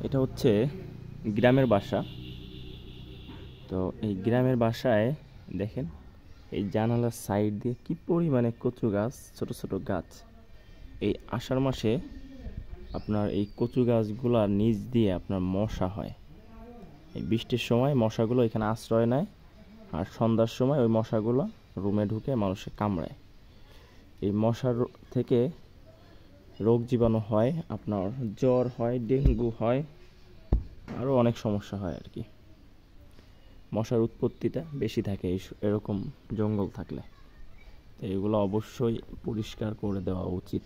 এটা হচ্ছে গ্রামের বাসা। তো এই গ্রামের বাসায় দেখেন এই জানালার সাইড দিয়ে কি পরিমাণে কচু গাছ, ছোট ছোট গাছ। এই আষাঢ় মাসে আপনার এই কচু গাছগুলার নিচ দিয়ে আপনার মশা হয়। এই বৃষ্টির সময় মশাগুলো এখানে আশ্রয় নেয়, আর সন্ধ্যার সময় ওই মশাগুলো রুমে ঢুকে মানুষকে কামড়ায়। এই মশার থেকে রোগ জীবাণু হয়, আপনার জ্বর হয়, ডেঙ্গু হয়, আরও অনেক সমস্যা হয় আর কি। মশার উৎপত্তিটা বেশি থাকে এরকম জঙ্গল থাকলে। তো এগুলো অবশ্যই পরিষ্কার করে দেওয়া উচিত।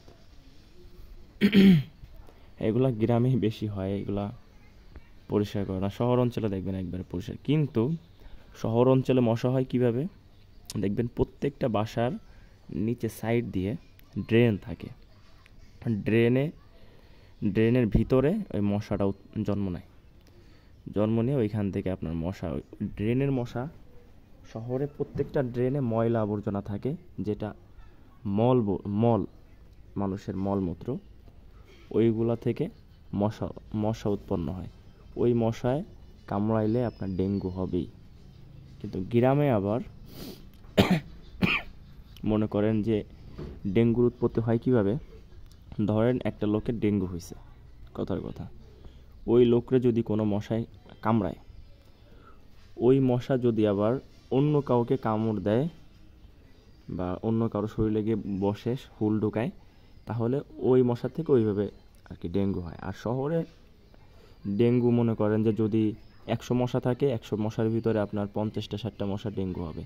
এগুলা গ্রামেই বেশি হয়, এগুলা পরিষ্কার করে না। শহর অঞ্চলে দেখবেন একবারে পরিষ্কার। কিন্তু শহর অঞ্চলে মশা হয় কিভাবে দেখবেন, প্রত্যেকটা বাসার নিচে সাইড দিয়ে ড্রেন থাকে। ড্রেনের ভিতরে ওই মশাটা জন্ম নেয়। জন্ম নিয়ে ওইখান থেকে আপনার মশা, ওই ড্রেনের মশা। শহরে প্রত্যেকটা ড্রেনে ময়লা আবর্জনা থাকে, যেটা মল মানুষের মলমূত্র, ওইগুলা থেকে মশা উৎপন্ন হয়। ওই মশায় কামড়াইলে আপনার ডেঙ্গু হবেই। কিন্তু গ্রামে আবার মনে করেন যে ডেঙ্গুর উৎপত্তি হয় কিভাবে, ধরেন একটা লোকের ডেঙ্গু হয়েছে, কথার কথা, ওই লোকরে যদি কোনো মশায় কামড়ায়, ওই মশা যদি আবার অন্য কাউকে কামড় দেয় বা অন্য কারো শরীরে গিয়ে বসে হুল ঢুকায়, তাহলে ওই মশা থেকে ওইভাবে আর কি ডেঙ্গু হয়। আর শহরে ডেঙ্গু মনে করেন যে যদি 100 মশা থাকে, 100 মশার ভিতরে আপনার 50-60টা মশা ডেঙ্গু হবে।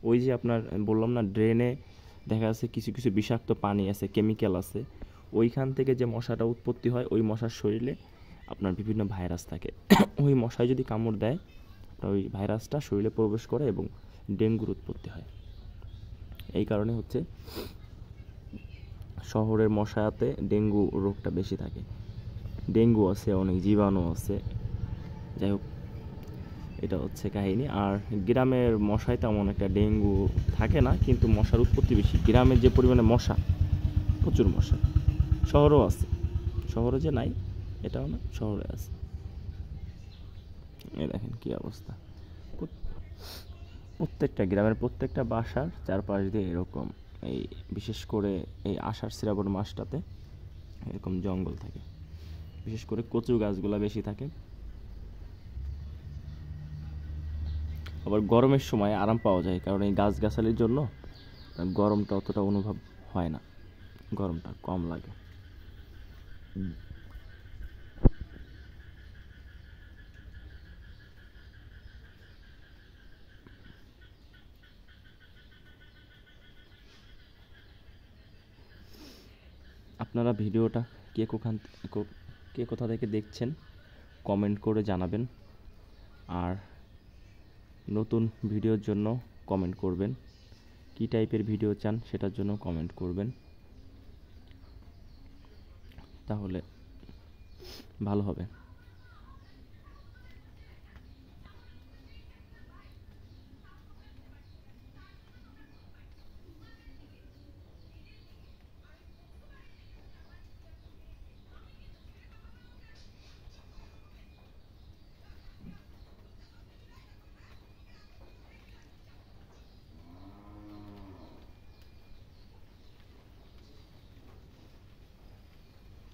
ওই যে আপনার বললাম না, ড্রেনে দেখা যাচ্ছে কিছু কিছু বিষাক্ত পানি আছে, কেমিক্যাল আছে, ওইখান থেকে যে মশাটা উৎপত্তি হয়, ওই মশার শরীরে আপনার বিভিন্ন ভাইরাস থাকে। ওই মশায় যদি কামড় দেয়, ওই ভাইরাসটা শরীরে প্রবেশ করে এবং ডেঙ্গুর উৎপত্তি হয়। এই কারণে হচ্ছে শহরের মশাতে ডেঙ্গু রোগটা বেশি থাকে। ডেঙ্গু আছে, অনেক জীবাণু আছে, যাই হোক, এটা হচ্ছে কাহিনী। আর গ্রামের মশায় তেমন একটা ডেঙ্গু থাকে না, কিন্তু মশার উৎপত্তি বেশি। গ্রামের যে পরিমাণে মশা, প্রচুর মশা। শহরেও আছে, শহরে যে নাই এটাও না, শহরে আছে। এই দেখেন কি অবস্থা। প্রত্যেকটা গ্রামের প্রত্যেকটা বাসার চারপাশ দিয়ে এরকম, এই বিশেষ করে এই আষাঢ় শ্রাবণ মাসটাতে এরকম জঙ্গল থাকে। বিশেষ করে কচু গাছগুলা বেশি থাকে। আবার গরমের সময় আরাম পাওয়া যায়, কারণ এই গাছগাছালির জন্য গরমটা অতটা অনুভব হয় না, গরমটা কম লাগে। আপনারা ভিডিওটা কে কোথা থেকে দেখছেন কমেন্ট করে জানাবেন। আর নতুন ভিডিওর জন্য কমেন্ট করবেন, কী টাইপের ভিডিও চান সেটার জন্য কমেন্ট করবেন, তাহলে ভালো হবে।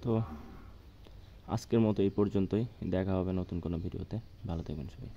তো আজকের মতো এই পর্যন্তই। দেখা হবে নতুন কোনো ভিডিওতে। ভালো থাকবেন সবাই।